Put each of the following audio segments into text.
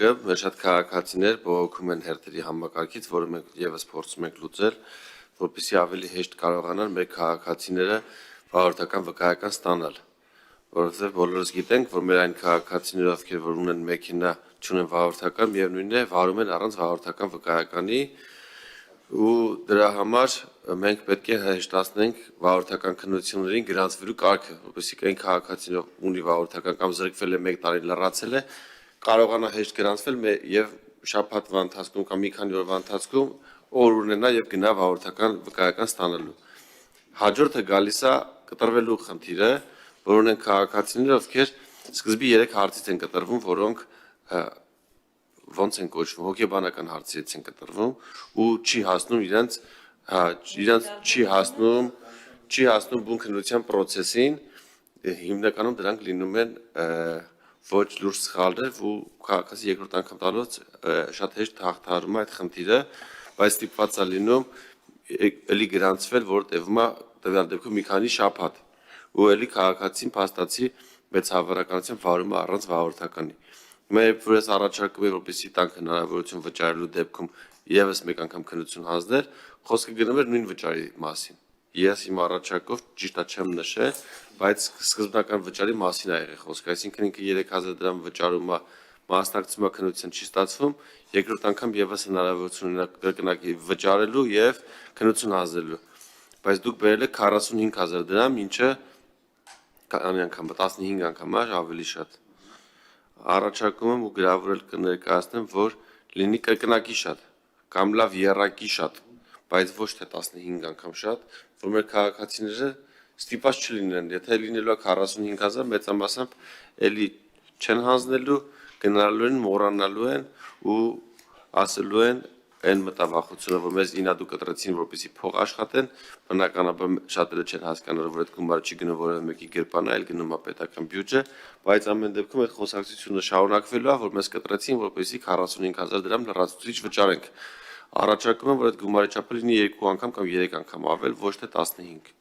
հարցարկը, մեր շատ քաղաքացիներ բողոքում են հերթերի համակարգից, որը մենք եւս փորձում ենք լուծել, որպեսզի ավելի հեշտ կարողանան մեր քաղաքացիները վարորդական վկայական ստանալ, որովհետեւ բոլորս գիտենք, որ մեր այն քաղաքացիները, ովքեր որ ունեն մեքենա, չունեն վարորդական, միևնույնն է, վարում են առանց վարորդական վկայականի, ու դրա համար մենք պետք է հեշտացնենք վարորդական քննություններին գրանցվելու կարգը, որպեսզի այն քաղաքացին, ով ունի վարորդական կամ զրկվել է 1 տարի լրացել է, կարողանա հեշտ գրանցվել եւ շաբաթվա ընթացքում կամ մի քանի օրվա ընթացքում օր ունենա եւ գնա վարորդական վկայական ստանալու։ Հաջորդը գալիս է կտրվելու խնդիրը, որ ունեն քաղաքացիները, ովքեր սկզբի 3 հարցից են կտրվում, որոնք ոնց են կոչվում, հոգեբանական հարցից են կտրվում ու չի հասնում իրենց չի հասնում բուն քննության process-ին, հիմնականում դրանք լինում են ոչ լուրջ սխալներ ու քաղաքացի երկրորդ անգամ տալուց շատ հեշտ հաղթահարում է այդ խնդիրը, բայց ստիպված է լինում էլի գրանցվել, որ տևում է տվյալ դեպքում մի քանի շաբաթ ու էլի քաղաքացին փաստացի մեծ հավանականությամբ վարում է առանց վարորդականի։ Մենք որպես առաջարկում ենք, որպեսզի տանք հնարավորություն վճարելու դեպքում եւս մեկ անգամ քննություն հանձնել, խոսքը գնում էր նույն վճարի մասին։ Ես իմ առաջարկով ճիշտ է չեմ նշել, բայց սկզբնական վճարի մասին է եղել խոսքը, այսինքն ինքը 3000 դրամ վճարումը մասնակցում է քննության չի ստացվում, երկրորդ անգամ եւս հնարավորություն ունենա կրկնակի վճարելու եւ քննություն հանձնելու։ Բայց դուք բերել եք 45000 դրամ, ինչը քանի անգամ 15 անգամ է ավելի շատ։ Առաջարկում եմ ու գրավորել կներկայացնեմ, որ լինի կրկնակի շատ կամ լավ եռակի շատ, բայց ոչ թե 15 անգամ շատ, որ մեր քաղաքացիները ստիպված չլինեն, եթե լինելու է 45000, մեծամասամբ էլի չեն հանձնելու, գնալու են, մոռանալու են ու ասելու են այն մտավախությունը, որ մեզ ինադու կտրեցին, որպեսզի փող աշխատեն, բնականաբար շատերը չեն հասկանալու, որ այդ գումարը չի գնում որևէ մեկի գրպան, այլ գնում է պետական բյուջե, բայց ամեն դեպքում այդ խոսակցությունը շարունակվելու է, որ մեզ կտրեցին, որպեսզի 45000 դրամ լրացուցիչ վճարենք։ Առաջարկում եմ, որ այդ գումարի չափը լինի 2 անգամ կամ 3 անգամ ավել, ոչ թե 15։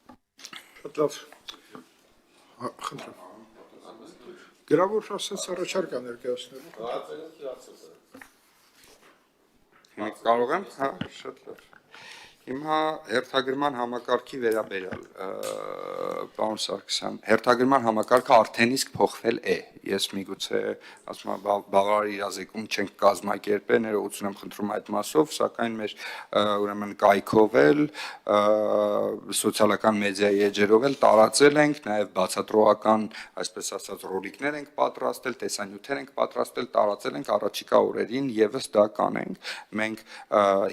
Շատ լավ։ Խնդրեմ։ Գրավոր ասած առաջարկ է ներկայացնելու։ Կարող եմ, հա, շատ լավ։ Հիմա հերթագրման համակարգի վերաբերյալ, պարոն Սարգսյան, հերթագրման համակարգը արդեն իսկ փոխվել է։ Ես միգուցե ասում եմ բավարար իրազեկում չենք կազմակերպել, ներողություն եմ խնդրում այդ մասով, սակայն մեր ուրեմն կայքով էլ սոցիալական մեդիայի էջերով էլ տարածել ենք, նաև բացատրողական, այսպես ասած, ռոլիկներ ենք պատրաստել, տեսանյութեր ենք պատրաստել, տարածել ենք առաջիկա օրերին եւս դա կանենք։ Մենք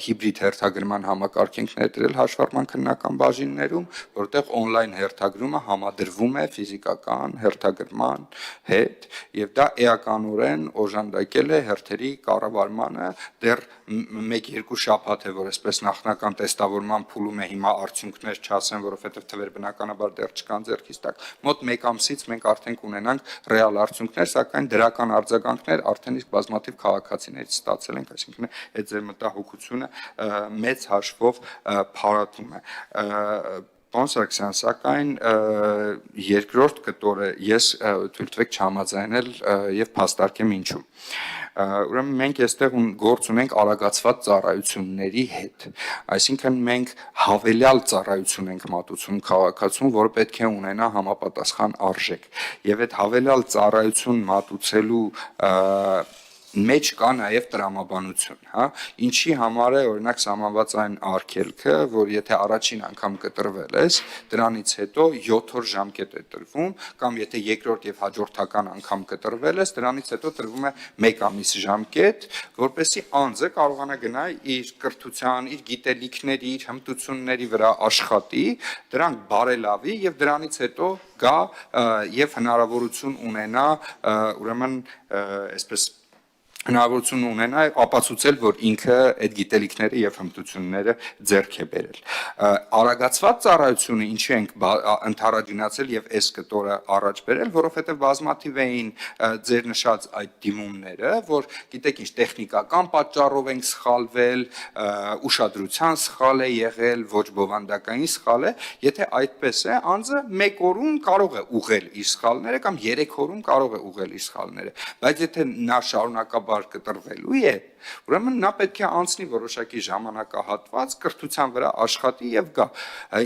հիբրիդ հերթագրման համակարգ ենք ներդրել հաշվառման քննական բաժիններում, որտեղ on-line հերթագրումը համադրվում է ֆիզիկական հերթագրման հետ, եւ դա էականորեն օժանդակել է հերթերի կառավարմանը դեռ 1-2 շաբաթ է, որ այսպես նախնական տեստավորման փուլում է, հիմա արդյունքներ չասեմ, որովհետեւ թվեր բնականաբար դեռ չկան ձեռքից տակ։ Մոտ 1 ամսից մենք արդեն կունենանք ռեալ արդյունքներ, սակայն դրական արձագանքներ արդեն իսկ բազմաթիվ քաղաքացիներից ստացել ենք, այսինքն այդ ձեր մտահոգությունը մեծ հաշվով փարատում է։ Պարոն Սարգսյան, սակայն երկրորդ կտորը ես թույլ տվեք չհամաձայնել եւ փաստարկեմ ինչու։ Ուրեմն մենք այստեղ գործ ունենք արագացված ծառայությունների հետ, այսինքն մենք հավելյալ ծառայություն ենք մատուցում քաղաքացուն, որը պետք է ունենա համապատասխան արժեք, եւ այդ հավելյալ ծառայություն մատուցելու մեջ կա նաև տրամաբանություն, հա, ինչի համար է օրինակ սահմանված այն արգելքը, որ եթե առաջին անգամ կտրվել ես, դրանից հետո 7 օր ժամկետ է տրվում, կամ եթե երկրորդ եւ հաջորդական անգամ կտրվել ես, դրանից հետո տրվում է 1 ամիս ժամկետ, որպեսզի անձը կարողանա գնա իր կրթության, իր գիտելիքների, իր հմտությունների վրա աշխատի, դրանք բարելավի եւ դրանից հետո գա եւ հնարավորություն ունենա ուրեմն այսպես հնարավորություն ունենա ապացուցել, որ ինքը այդ գիտելիքները եւ հմտությունները ձեռք է բերել։ Արագացված ծառայությունը ինչի ենք ընդհանրացնել եւ այս կտորը առաջ բերել, որովհետեւ բազմաթիվ էին ձեր նշած այդ դիմումները, որ գիտեք ինչ տեխնիկական պատճառով ենք սխալվել, ուշադրության սխալ է եղել, ոչ բովանդակային սխալ է, եթե այդպես է, անձը 1 օրում կարող է ուղղել իր սխալները կամ 3 օրում կարող է ուղղել իր սխալները, բայց եթե նա շարունակաբար ճանապարհ կտրվելու է, ուրեմն նա պետք է անցնի որոշակի ժամանակահատված, կրթության վրա աշխատի եւ գա։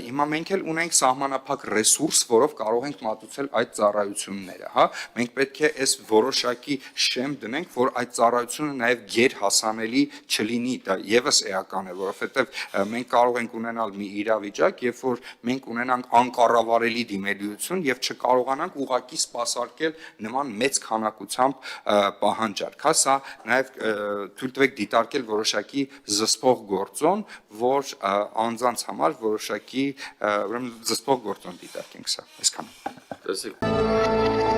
Հիմա մենք էլ ունենք սահմանափակ ռեսուրս, որով կարող ենք մատուցել այդ ծառայությունները, հա։ Մենք պետք է այս որոշակի շեմ դնենք, որ այդ ծառայությունը նաեւ գերհասանելի չլինի, դա եւս էական է, որովհետեւ մենք կարող ենք ունենալ մի իրավիճակ, երբ որ մենք ունենանք անկառավարելի դիմելիություն եւ չկարողանանք ուղակի սպասարկել նման մեծ քանակությամբ պահանջարկ, հա, սա նաեւ թույլ տվեք դիտարկել որոշակի զսպող գործոն, որ անձանց համար որոշակի ուրեմն զսպող գործոն դիտարկենք սա, այսքանը։ Տեսեք